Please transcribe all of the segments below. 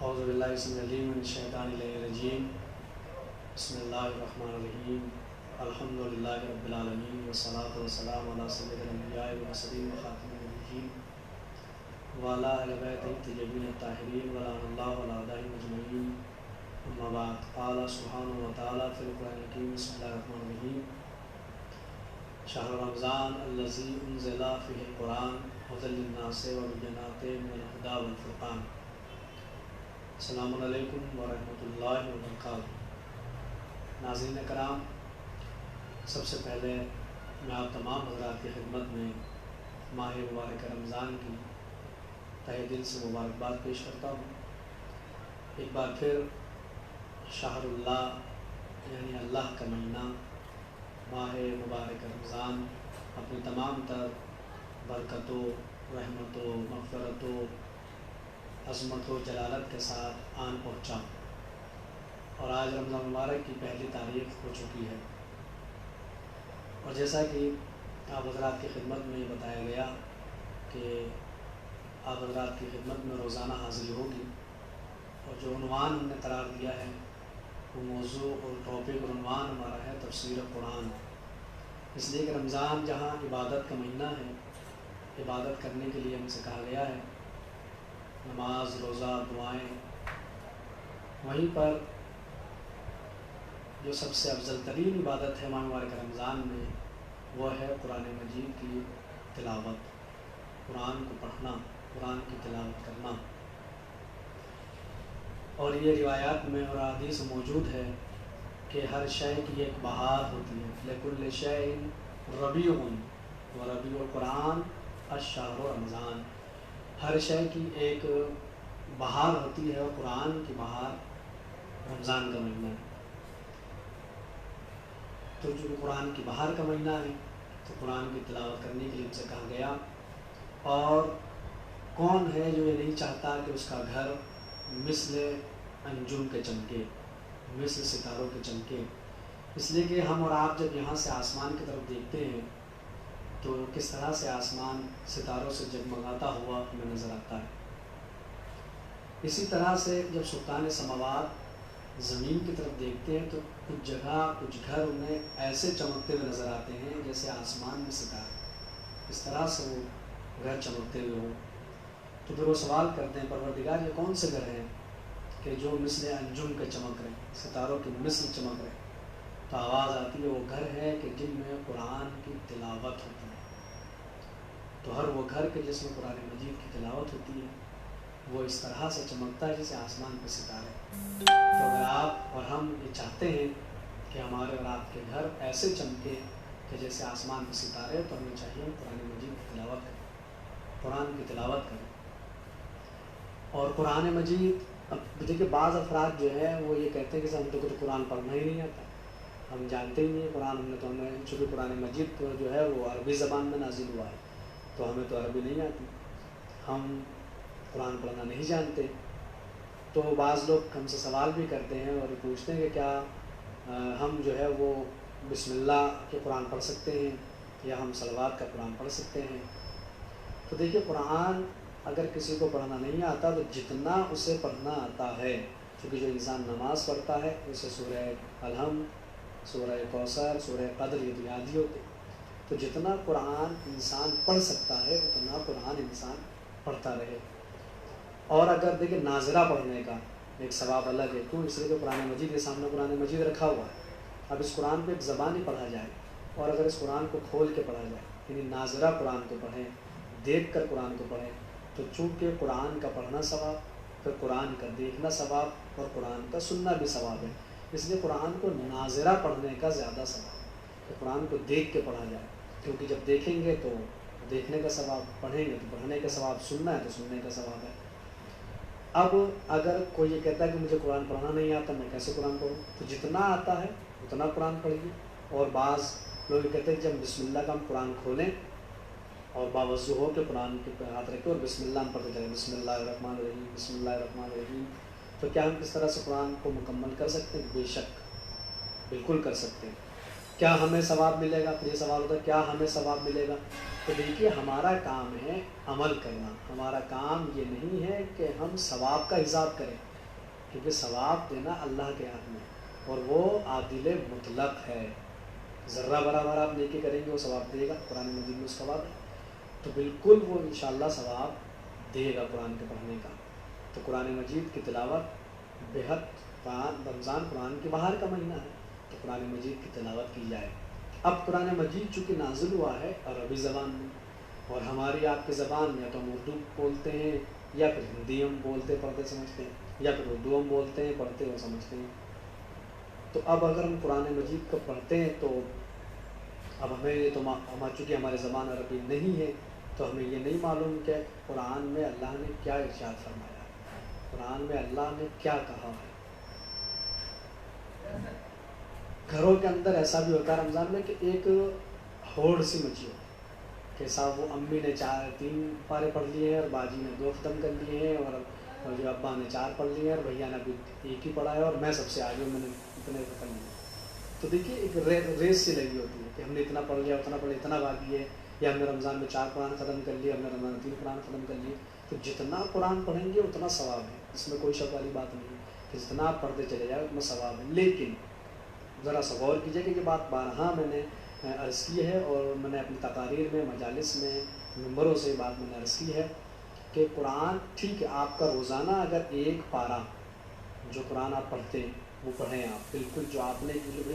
اعوذ باللہ السمیع العلیم من الشیطان الرجیم بسم اللہ الرحمن الرحیم الحمدللہ رب العالمین والصلاة والسلام علی سید الانبیاء والمرسلین وخاتم النبیین وعلی اہل بیتہ الطیبین الطاہرین ولعن اللہ علی اعدائهم اجمعین اما بعد قال سبحانہ وتعالی فی القرآن الحکیم بسم اللہ الرحمن الرحیم شہر رمضان الذی انزل فیہ القرآن ھدی للناس وبینات من الہدی والفرقان۔ السلام علیکم ورحمۃ اللہ وبرکاتہ۔ ناظرین کرام، سب سے پہلے میں آپ تمام حضرات کی خدمت میں ماہ مبارک رمضان کی تہہ دل سے مبارکباد پیش کرتا ہوں۔ ایک بار پھر شہر اللہ یعنی اللہ کا مہینہ ماہ مبارک رمضان اپنی تمام تر برکتوں، رحمتوں، مغفرتوں، عظمت و جلالت کے ساتھ آن پہنچا، اور آج رمضان مبارک کی پہلی تاریخ ہو چکی ہے۔ اور جیسا کہ آپ حضرات کی خدمت میں بتایا گیا کہ آپ حضرات کی خدمت میں روزانہ حاضری ہوگی، اور جو عنوان ہم نے قرار دیا ہے وہ موضوع اور ٹاپک اور عنوان ہمارا ہے تفسیر قرآن، اس لیے کہ رمضان جہاں عبادت کا مہینہ ہے، عبادت کرنے کے لیے ہم سے کہا گیا ہے، نماز، روزہ، دعائیں، وہیں پر جو سب سے افضل ترین عبادت ہے ماہ مبارک رمضان میں وہ ہے قرآن مجید کی تلاوت، قرآن کو پڑھنا، قرآن کی تلاوت کرنا۔ اور یہ روایات میں اور حدیث موجود ہے کہ ہر شے کی ایک بہار ہوتی ہے، لکل شیء ربیع وربیع القرآن الشہر رمضان، ہر شے کی ایک بہار ہوتی ہے، اور قرآن کی بہار رمضان کا مہینہ ہے۔ تو جو قرآن کی بہار کا مہینہ ہے تو قرآن کی تلاوت کرنے کے لیے ہم سے کہا گیا۔ اور کون ہے جو یہ نہیں چاہتا کہ اس کا گھر مثل انجم کے چمکے، مثل ستاروں کے چمکے؟ اس لیے کہ ہم اور آپ جب یہاں سے آسمان کی طرف دیکھتے ہیں تو کس طرح سے آسمان ستاروں سے جگمگاتا ہوا ہمیں نظر آتا ہے۔ اسی طرح سے جب سلطان سماوات زمین کی طرف دیکھتے ہیں تو کچھ جگہ، کچھ گھر انہیں ایسے چمکتے ہوئے نظر آتے ہیں جیسے آسمان میں ستارے، اس طرح سے وہ گھر چمکتے ہوئے ہوں۔ تو پھر وہ سوال کرتے ہیں پروردگار یہ کون سے گھر ہیں کہ جو مثل انجم کے چمک رہے ہیں، ستاروں کے مثل چمک رہے ہیں؟ تو آواز آتی ہے وہ گھر ہے کہ جن میں قرآن کی تلاوت ہوتی ہے۔ تو ہر وہ گھر کے جس میں قرآن مجید کی تلاوت ہوتی ہے وہ اس طرح سے چمکتا ہے جیسے آسمان کے ستارے۔ تو اگر آپ اور ہم یہ چاہتے ہیں کہ ہمارے اور آپ کے گھر ایسے چمکے کہ جیسے آسمان کے ستارے، تو ہمیں چاہیے قرآن مجید کی تلاوت کریں، قرآن کی تلاوت کریں۔ اور قرآن مجید، اب دیکھیے بعض افراد جو ہے وہ یہ کہتے ہیں کہ ہم تو قرآن پڑھنا ہی نہیں آتا، ہم جانتے ہی نہیں قرآن، ہمیں چونکہ قرآن مجید کو جو ہے وہ عربی زبان میں نازل ہوا ہے تو ہمیں تو عربی نہیں آتی، ہم قرآن پڑھنا نہیں جانتے۔ تو بعض لوگ ہم سے سوال بھی کرتے ہیں اور پوچھتے ہیں کہ کیا ہم جو ہے وہ بسم اللہ کے قرآن پڑھ سکتے ہیں یا ہم صلوات کا قرآن پڑھ سکتے ہیں؟ تو دیکھیے قرآن اگر کسی کو پڑھنا نہیں آتا تو جتنا اسے پڑھنا آتا ہے، کیونکہ جو انسان نماز پڑھتا ہے اسے سورہ الحمد، سورہ کوثر، سورہ قدر یہ تو یاد ہی ہوتے، تو جتنا قرآن انسان پڑھ سکتا ہے اتنا قرآن انسان پڑھتا رہے۔ اور اگر دیکھیں ناظرہ پڑھنے کا ایک ثواب الگ ہے، کیوں؟ اس لیے کہ قرآن مجید کے سامنے قرآن مجید رکھا ہوا ہے، اب اس قرآن پہ ایک زبان ہی پڑھا جائے، اور اگر اس قرآن کو کھول کے پڑھا جائے، یعنی ناظرہ قرآن کو پڑھیں، دیکھ کر قرآن کو پڑھیں، تو چونکہ قرآن کا پڑھنا ثواب، پھر قرآن کا دیکھنا ثواب، اور قرآن کا سننا بھی ثواب ہے، اس لیے قرآن کو ناظرہ پڑھنے کا زیادہ ثواب ہے کہ قرآن کو دیکھ کے پڑھا جائے، کیونکہ جب دیکھیں گے تو دیکھنے کا ثواب، پڑھیں گے تو پڑھنے کا ثواب، سننا ہے تو سننے کا ثواب ہے۔ اب اگر کوئی یہ کہتا ہے کہ مجھے قرآن پڑھنا نہیں آتا، میں کیسے قرآن پڑھوں؟ تو جتنا آتا ہے اتنا قرآن پڑھیے۔ اور بعض لوگ یہ کہتے ہیں کہ جب بسم اللہ کا ہم قرآن کھولیں اور باوضو ہو کے قرآن کے ہاتھ رکھیں اور بسم اللہ ہم پڑھتے جائیں، بسم اللہ الرحمن الرحیم، بسم اللہ الرحمن الرحیم، تو کیا ہم اس طرح سے قرآن کو مکمل کر سکتے ہیں؟ بے شک بالکل کر سکتے ہیں۔ کیا ہمیں ثواب ملے گا؟ پھر یہ سوال ہوتا ہے کیا ہمیں ثواب ملے گا؟ تو دیکھیے ہمارا کام ہے عمل کرنا، ہمارا کام یہ نہیں ہے کہ ہم ثواب کا حساب کریں، کیونکہ ثواب دینا اللہ کے ہاتھ میں، اور وہ عادل مطلق ہے. ذرہ برابر آپ نیکی کریں گے وہ ثواب دے گا، قرآن مجید میں اس کا وعدہ ہے. تو بالکل وہ انشاءاللہ ثواب دے گا قرآن کے پڑھنے کا. تو قرآن مجید کی تلاوت بہت، رمضان قرآن کی بہار کا مہینہ ہے، تو قرآن مجید کی تلاوت کی جائے. اب قرآن مجید چونکہ نازل ہوا ہے عربی زبان میں، اور ہماری آپ کی زبان میں تو ہم اردو بولتے ہیں، یا پھر ہندی ہم بولتے پڑھتے سمجھتے ہیں، یا پھر اردو ہم بولتے ہیں پڑھتے اور سمجھتے ہیں. تو اب اگر ہم قرآن مجید کو پڑھتے ہیں تو اب ہمیں تو چونکہ ہماری زبان عربی نہیں ہے تو ہمیں یہ نہیں معلوم کہ قرآن میں اللہ نے کیا ارشاد فرمایا ہے، قرآن میں اللہ نے کیا کہا ہے. گھروں کے اندر ایسا بھی ہوتا ہے رمضان میں کہ ایک ہوڑ سی مچی ہوتی ہے کہ صاحب وہ امی نے 3 پارے پڑھ لیے ہیں اور باجی نے 2 ختم کر لیے ہیں، اور جو ابا نے 4 پڑھ لیے ہیں اور بھیا نے ابھی 1 ہی پڑھا ہے اور میں سب سے آگے ہوں، میں نے اتنے ختم لیے. تو دیکھیے ایک ریس سی لگی ہوتی ہے کہ ہم نے اتنا پڑھ لیا، اتنا پڑھ لیا، اتنا باقی ہے، یا ہم نے رمضان میں 4 قرآن ختم کر لیے، ہم نے رمضان میں 3 قرآن ختم کر لیے. تو جتنا قرآن پڑھیں گے اتنا ثواب ہے، اس میں کوئی شک والی بات نہیں ہے کہ جتنا آپ پڑھتے چلے جائے اتنا ثواب ہے. لیکن ذرا سا غور کیجیے کہ یہ بات بارہا میں نے عرض کی ہے، اور میں نے اپنی تقاریر میں، مجالس میں، ممبروں سے بات میں نے عرض کی ہے کہ قرآن ٹھیک ہے آپ کا روزانہ اگر 1 پارہ جو قرآن آپ پڑھتے ہیں وہ پڑھیں آپ، بالکل جو آپ نے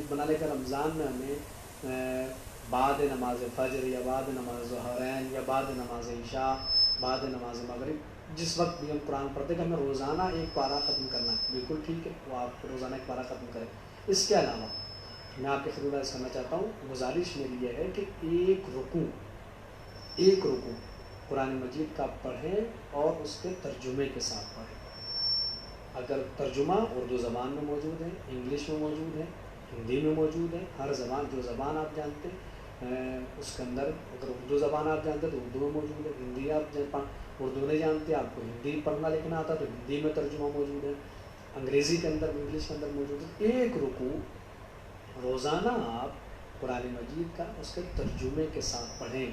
بنا لے کر رمضان میں ہمیں بعد نماز فجر یا بعد نماز ظہرین یا بعد نماز عشاء، بعد نماز مغرب، جس وقت بھی ہم قرآن پڑھتے ہیں کہ ہمیں روزانہ 1 پارہ ختم کرنا ہے، بالکل ٹھیک ہے وہ آپ روزانہ 1 پارہ ختم کریں. اس کے علاوہ میں آپ کے خدمت عرض کرنا چاہتا ہوں، گزارش میری یہ ہے کہ ایک رکوع قرآن مجید کا پڑھیں اور اس کے ترجمے کے ساتھ پڑھیں. اگر ترجمہ اردو زبان میں موجود ہے، انگلش میں موجود ہے، ہندی میں موجود ہے، ہر زبان جو زبان آپ جانتے اس کے اندر، اگر اردو زبان آپ جانتے تو اردو میں موجود ہے، ہندی آپ اردو نہیں جانتے، آپ کو ہندی پڑھنا لکھنا آتا تو ہندی میں ترجمہ موجود ہے، انگریزی کے اندر، انگلش کے اندر موجود ہے. ایک رکوع روزانہ آپ قرآن مجید کا اس کے ترجمے کے ساتھ پڑھیں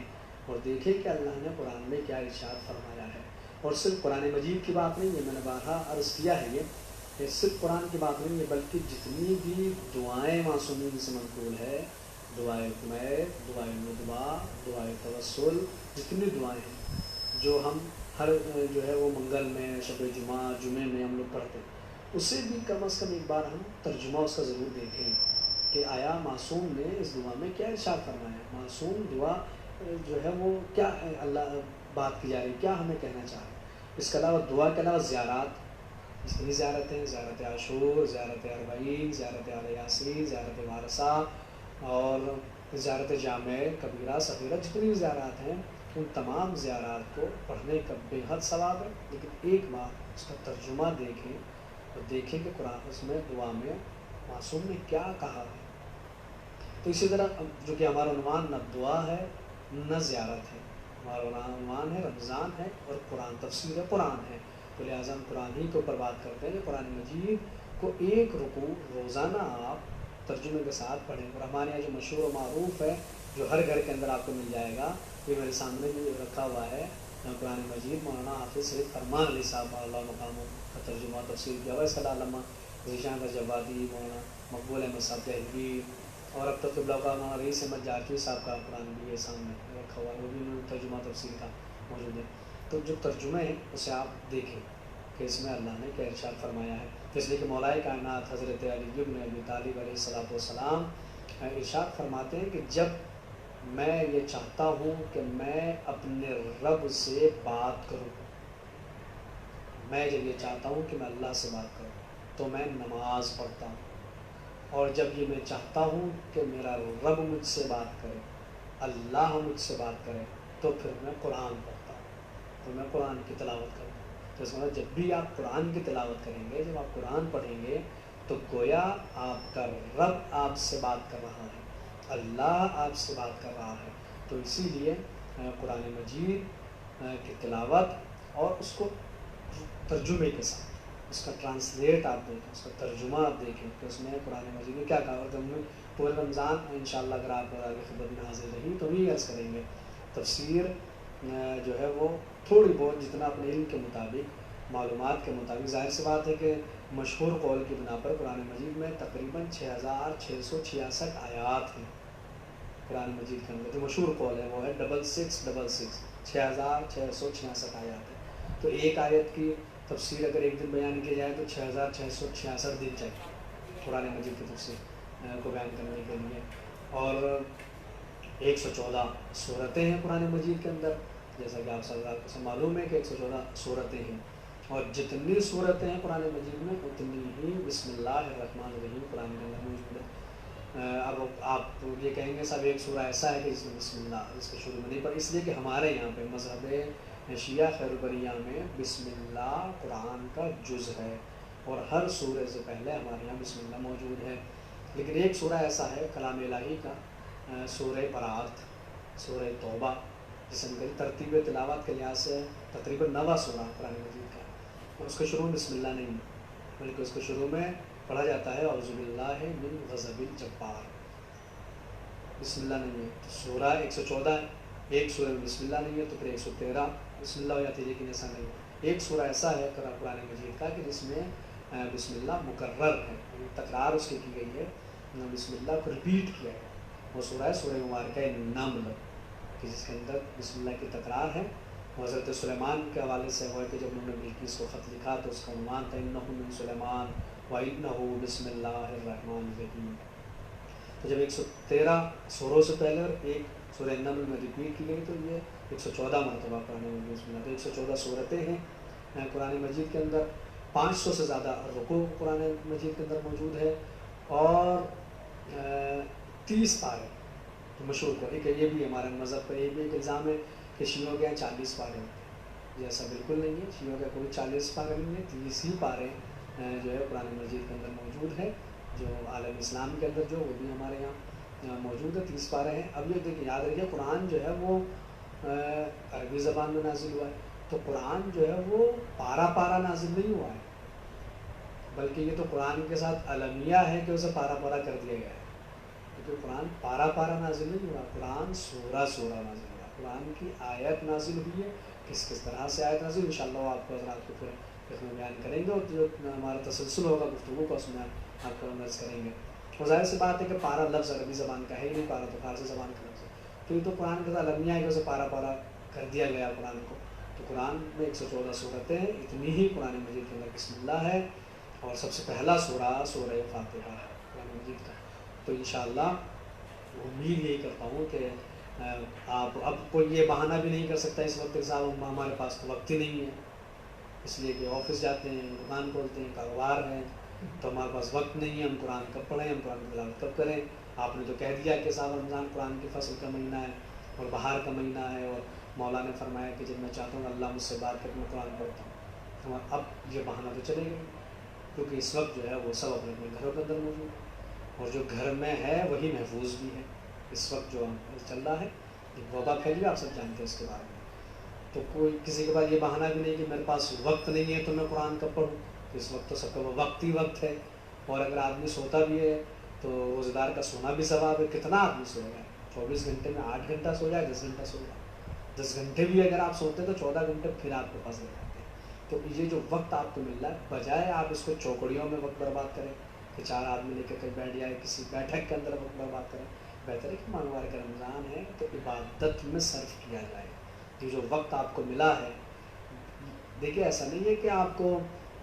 اور دیکھیں کہ اللہ نے قرآن میں کیا ارشاد فرمایا ہے. اور صرف قرآن مجید کی بات نہیں ہے، میں نے بارہا عرض کیا ہے یہ صرف قرآن کی بات نہیں ہے، بلکہ جتنی بھی دعائیں معصومین سے منقول ہے، دعائے حمید، دعائے ندبہ، دعائے توسل، جتنی دعائیں ہیں جو ہم ہر جو ہے وہ منگل میں، شب جمعے میں ہم لوگ پڑھتے ہیں، اسے بھی کم از کم ایک بار ہم ترجمہ اس کا ضرور دیکھیں کہ آیا معصوم نے اس دعا میں کیا ارشاد فرمایا ہے، معصوم دعا جو ہے وہ کیا اللہ بات کی جا رہی ہے، کیا ہمیں کہنا چاہ رہے ہیں. اس کے علاوہ دعا کے علاوہ زیارات، جتنی زیارتیں، زیارت عاشور، زیارت اربعین، زیارت آل یاسین، زیارت وارثہ اور زیارت جامع کبیرہ صغیرہ، جتنی بھی زیارات ہیں ان تمام زیارات کو پڑھنے کا بے حد ثواب ہے. لیکن ایک بار اس کا ترجمہ دیکھیں اور دیکھیں کہ قرآن اس میں دعا میں معصوم نے کیا کہا ہے. تو اسی طرح جو کہ ہمارا عنوان نہ دعا ہے نہ زیارت ہے، ہمارا عنوان ہے رمضان ہے اور قرآن، تفسیر قرآن ہے. تو لہٰذا ہم قرآن ہی کے اوپر بات کرتے ہیں کہ قرآن مجید کو ایک رکوع روزانہ آپ ترجمے کے ساتھ پڑھیں. اور ہمارے یہاں جو مشہور و معروف ہے، جو ہر گھر کے اندر آپ کو مل جائے گا، یہ میرے سامنے بھی رکھا ہوا ہے، قرآن مجید مولانا حافظ سید فرمان علی صاحب اللہ مقام کا ترجمہ تفسیر کیا ہوا ہے. اس کا علامہ ذیشان کا جوادی، مولانا مقبول احمد صاحب دہلوی، اور اب تک قبلہ کا مولانا رئیس احمد جارچوی صاحب کا قرآن بھی یہ سامنے رکھا ہوا ہے، وہ بھی ترجمہ تفسیر کا موجود ہے. تو جو ترجمے ہیں اسے آپ دیکھیں کہ اس میں اللہ نے کیا ارشاد فرمایا ہے. اس لیے کہ مولائے کائنات حضرت علی بن ابی طالب علیہ الصلوۃ والسلام ارشاد فرماتے ہیں کہ جب میں یہ چاہتا ہوں کہ میں اپنے رب سے بات کروں، میں جب یہ چاہتا ہوں کہ میں اللہ سے بات کروں تو میں نماز پڑھتا ہوں، اور جب یہ میں چاہتا ہوں کہ میرا رب مجھ سے بات کرے، اللہ مجھ سے بات کرے، تو پھر میں قرآن پڑھتا ہوں، تو میں قرآن کی تلاوت کرتا ہوں. تو اس میں جب بھی آپ قرآن کی تلاوت کریں گے، جب آپ قرآن پڑھیں گے تو گویا آپ کا رب آپ سے بات کر رہا ہے، اللہ آپ سے بات کر رہا ہے. تو اسی لیے قرآن مجید کی تلاوت اور اس کو ترجمے کے ساتھ، اس کا ٹرانسلیٹ آپ دیکھیں، اس کا ترجمہ آپ دیکھیں کہ اس میں قرآن مجید میں کیا کہا. اور ہم پورے رمضان انشاءاللہ اگر آپ کی خدمت میں حاضر رہی تو بھی عرض کریں گے تفسیر جو ہے وہ تھوڑی بہت جتنا اپنے علم کے مطابق معلومات کے مطابق ظاہر سی بات ہے کہ مشہور قول کی بنا پر قرآن مجید میں تقریباً 6666 آیات ہیں قرآن مجید کے اندر. جو مشہور قول ہے وہ ہے 6666 6666 آیات ہے. تو ایک آیت کی تفسیر اگر ایک دن بیان کی جائے تو 6666 دن چاہیے قرآن مجید کی تفسیر کو بیان کرنے کے لیے. اور 114 صورتیں ہیں قرآن مجید کے اندر، جیسا کہ آپ حضرات کو معلوم ہے کہ 114 صورتیں ہیں. اور جتنی صورتیں ہیں قرآن مجید میں اتنی ہی بسم اللہ الرحمن الرحیم قرآن کے اندر موجود ہے. اب آپ یہ کہیں گے صاحب ایک سورہ ایسا ہے کہ جس میں بسم اللہ اس کے شروع میں نہیں، پر اس لیے کہ ہمارے یہاں پہ مذہب شیعہ خیر البریہ میں بسم اللہ قرآن کا جز ہے، اور ہر سورہ سے پہلے ہمارے یہاں بسم اللہ موجود ہے. لیکن ایک سورہ ایسا ہے کلام الہی کا، سورہ برات، سورہ توبہ، جس میں ترتیب تلاوت کے لحاظ سے تقریباً 9واں سورہ قرآن مجید کا، اور اس کے شروع میں بسم اللہ نہیں ہے، بلکہ اس کے شروع میں پڑھا جاتا ہے اعوذ باللہ من غضب الجبار. بسم اللہ نہیں ہے. تو سورہ 114 ہے، ایک سورہ میں بسم اللہ نہیں ہے تو پھر 113 بسم اللہ ہو جاتی ہے، لیکن ایسا نہیں ہے. ایک سورہ ایسا ہے قرآن مجید کا کہ جس میں بسم اللہ مکرر ہے، تکرار اس کی گئی ہے، بسم اللہ کو ریپیٹ کیا ہے. وہ سورہ ہے سورہ مبارکہ نمل، کہ جس کے اندر بسم اللہ کی تکرار ہے. حضرت سلیمان کے حوالے سے ہوا کہ جب انہوں نے بلقیس کو خط لکھا تو اس کا عنوان تھا انہ من سلیمان وَإِنَّهُ بسم اللہ الرحمن الرحیم. تو جب 113 سوروں سے پہلے اور ایک سورہ نمل میں ریپیٹ کی گئی تو یہ 114 مرتبہ قرآن مجید بسم اللہ. تو 114 صورتیں ہیں قرآن مجید کے اندر، 500 سے زیادہ رکوع قرآن مجید کے اندر موجود ہے، اور 30 پارے. تو مشہور کو ایک یہ بھی ہمارے مذہب پر یہ بھی ایک الزام ہے کہ شیعوں کے 40 پارے ہوتے ہیں، یہ ایسا بالکل نہیں ہے. شیعوں کے کوئی 40 پارے نہیں ہے، 30 ہی پارے جو ہے قرآن مجید کے اندر موجود ہے. جو عالم اسلام کے اندر جو وہ بھی ہمارے یہاں موجود ہے، 30 پارے ہیں. اب یہ دیکھیں یاد رکھیے قرآن جو ہے وہ عربی زبان میں نازل ہوا ہے، تو قرآن جو ہے وہ پارا پارا نازل نہیں ہوا ہے، بلکہ یہ تو قرآن کے ساتھ المیہ ہے کہ اسے پارا پارا کر دیا گیا ہے. کیونکہ قرآن پارا پارا نازل نہیں ہوا، قرآن سورہ سورہ نازل ہوا. قرآن کی آیت نازل ہوئی ہے، کس طرح سے آیت نازل، انشاءاللہ آپ کو حضرات کو پھر بیان کریں گے، اور جو ہمارا تسلسل ہوگا گفتگو کا اس میں آپ کو نظر کریں گے. اور ظاہر سی بات ہے کہ پارا لفظ عربی زبان کا ہے ہی نہیں، پارا تو فارسی زبان کا لفظ ہے. تو یہ تو قرآن کا المیہ ہے کہ اسے پارا پارا کر دیا گیا قرآن کو. تو قرآن میں 114 صورتیں ہیں، اتنی ہی قرآن مجید کے اندر بسم اللہ ہے، اور سب سے پہلا سورہ سورہ فاتحہ ہے قرآن مجید کا. تو انشاءاللہ امید یہی کرتا ہوں کہ آپ اب کوئی یہ بہانہ بھی نہیں کر سکتا اس وقت کہ صاحب ہمارے پاس تو وقت ہی نہیں ہے، اس لیے کہ آفس جاتے ہیں، دکان کھولتے ہیں، کاروبار ہے، تو ہمارے پاس وقت نہیں ہے، ہم قرآن کب پڑھیں، ہم قرآن کی تلاوت کب کریں. آپ نے تو کہہ دیا کہ صاحب رمضان قرآن کی فصل کا مہینہ ہے اور بہار کا مہینہ ہے، اور مولا نے فرمایا کہ جب میں چاہتا ہوں اللہ مجھ سے بات کر کے میں قرآن پڑھتا ہوں. اب یہ بہانہ تو چلے گا، کیونکہ اس وقت جو ہے وہ سب اپنے اپنے گھروں کے اندر موجود ہے، اور جو گھر میں ہے وہی محفوظ بھی ہے. اس وقت جو چل رہا ہے وبا پھیلی، آپ سب جانتے ہیں اس کے بارے میں. تو کوئی کسی کے پاس یہ بہانہ بھی نہیں کہ میرے پاس وقت نہیں ہے تو میں قرآن کب پڑھوں. اس وقت تو سب کا وقت ہی وقت ہے، اور اگر آدمی سوتا بھی ہے تو روزہ دار کا سونا بھی ثواب ہے. کتنا آدمی سوئے گا؟ 24 گھنٹے میں 8 گھنٹہ سو جائے، 10 گھنٹہ سو جائے، 10 گھنٹے بھی اگر آپ سوتے تو 14 گھنٹے پھر آپ کے پاس رہ جاتے ہیں. تو یہ جو وقت آپ کو مل رہا ہے، بجائے آپ اس کو چوکڑیوں میں وقت برباد کریں کہ 4 آدمی لے کے کہیں بیٹھ جائے کسی بیٹھک کے اندر وقت برباد کریں، بہتر ہے کہ ماہوار کا رمضان ہے تو عبادت میں صرف کیا جائے. یہ جو وقت آپ کو ملا ہے، دیکھیے ایسا نہیں ہے کہ آپ کو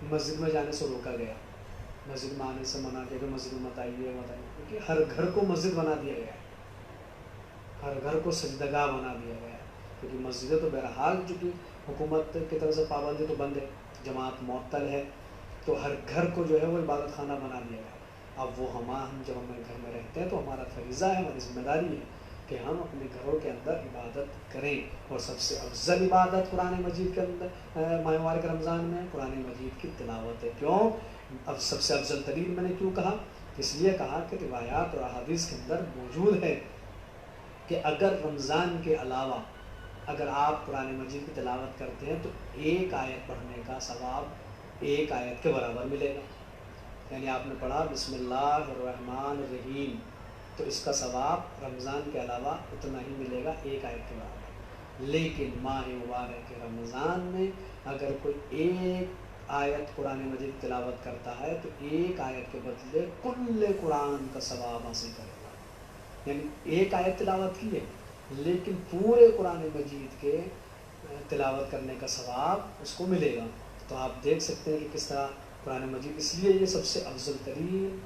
مسجد میں جانے سے روکا گیا، مسجد میں آنے سے منع کیا کہ مسجد میں مت آئیے مت آئیے، کیونکہ ہر گھر کو مسجد بنا دیا گیا ہے، ہر گھر کو سجدگاہ بنا دیا گیا ہے. کیونکہ مسجدیں تو بہرحال چونکہ حکومت کی طرف سے پابندی تو بند ہے، جماعت معطل ہے، تو ہر گھر کو جو ہے وہ عبادت خانہ بنا دیا گیا. اب وہ ہم جب ہم گھر میں رہتے ہیں تو ہمارا فریضہ ہے، ہماری ذمہ داری ہے کہ ہم اپنے گھروں کے اندر عبادت کریں. اور سب سے افضل عبادت قرآن مجید کے اندر ماہ مبارک رمضان میں قرآن مجید کی تلاوت ہے. کیوں؟ اب سب سے افضل ترین میں نے کیوں کہا؟ اس لیے کہا کہ روایات اور احادیث کے اندر موجود ہے کہ اگر رمضان کے علاوہ اگر آپ قرآن مجید کی تلاوت کرتے ہیں تو ایک آیت پڑھنے کا ثواب ایک آیت کے برابر ملے گا. یعنی آپ نے پڑھا بسم اللہ الرحمن الرحیم، تو اس کا ثواب رمضان کے علاوہ اتنا ہی ملے گا، ایک آیت کے برابر. لیکن ماہ مبارک رمضان میں اگر کوئی ایک آیت قرآن مجید تلاوت کرتا ہے تو ایک آیت کے بدلے کل قرآن کا ثواب حاصل کرے گا. یعنی ایک آیت تلاوت کی ہے لیکن پورے قرآن مجید کے تلاوت کرنے کا ثواب اس کو ملے گا. تو آپ دیکھ سکتے ہیں کہ کس طرح قرآن مجید، اس لیے یہ سب سے افضل ترین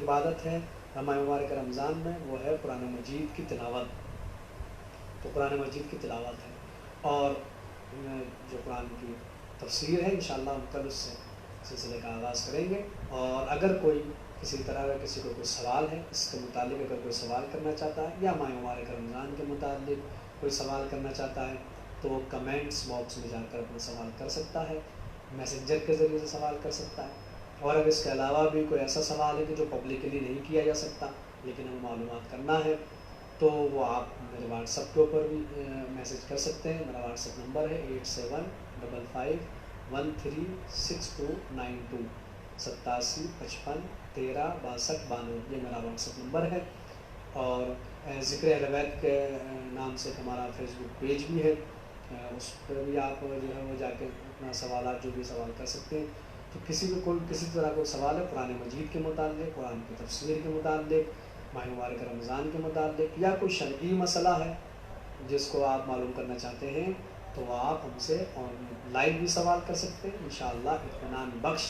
عبادت ہے ماہ مبارک رمضان میں، وہ ہے قرآن مجید کی تلاوت. تو قرآن مجید کی تلاوت ہے، اور جو قرآن کی تفسیر ہے انشاءاللہ ہم کل اس سے سلسلے کا آغاز کریں گے. اور اگر کوئی کسی طرح کا کسی کو کوئی سوال ہے اس کے متعلق، اگر کوئی سوال کرنا چاہتا ہے یا ماہ مبارک رمضان کے متعلق کوئی سوال کرنا چاہتا ہے تو وہ کمنٹس باکس میں جا کر اپنا سوال کر سکتا ہے، میسنجر کے ذریعے سے سوال کر سکتا ہے. اور اگر اس کے علاوہ بھی کوئی ایسا سوال ہے کہ جو پبلکلی نہیں کیا جا سکتا لیکن ہمیں معلومات کرنا ہے تو وہ آپ میرے واٹس ایپ کے اوپر بھی میسیج کر سکتے ہیں. میرا واٹس ایپ نمبر ہے 87556292 8755136292. یہ میرا واٹس ایپ نمبر ہے. اور ذکر اہل بیت کے نام سے ہمارا فیس بک پیج بھی ہے، اس پہ بھی آپ جو ہے وہ جا کے اپنا سوالات جو بھی سوال کر سکتے ہیں. تو کسی کو کوئی کسی طرح کا سوال ہے قرآن مجید کے متعلق، قرآن کی تفسیر کے متعلق، ماہ مبارک رمضان کے متعلق، یا کوئی شرعی مسئلہ ہے جس کو آپ معلوم کرنا چاہتے ہیں تو آپ ہم سے لائیو بھی سوال کر سکتے ہیں. انشاءاللہ اطمینان بخش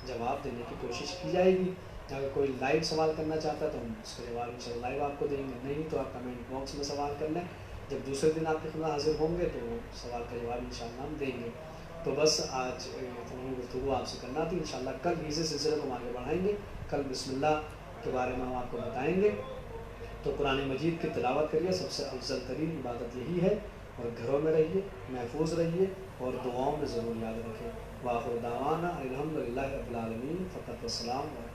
جواب دینے کی کوشش کی جائے گی. اگر کوئی لائیو سوال کرنا چاہتا ہے تو ہم اس کا جواب انشاءاللہ لائیو آپ کو دیں گے، نہیں تو آپ کمنٹ باکس میں سوال کر لیں. جب دوسرے دن آپ کے خدمت حاضر ہوں گے تو وہ سوال کا جواب انشاءاللہ ہم دیں گے. تو بس آج اتنی گفتگو آپ سے کرنا تھی. انشاءاللہ کل اسی سلسلے کو ہم آگے بڑھائیں گے. کل بسم اللہ کے بارے میں ہم آپ کو بتائیں گے. تو قرآن مجید کی تلاوت کریے، سب سے افضل ترین عبادت یہی ہے. اور گھروں میں رہیے، محفوظ رہیے، اور دعاؤں میں ضرور یاد رکھیں. وآخر دعوانا الحمدللہ رب العالمین. فقط والسلام علیکم.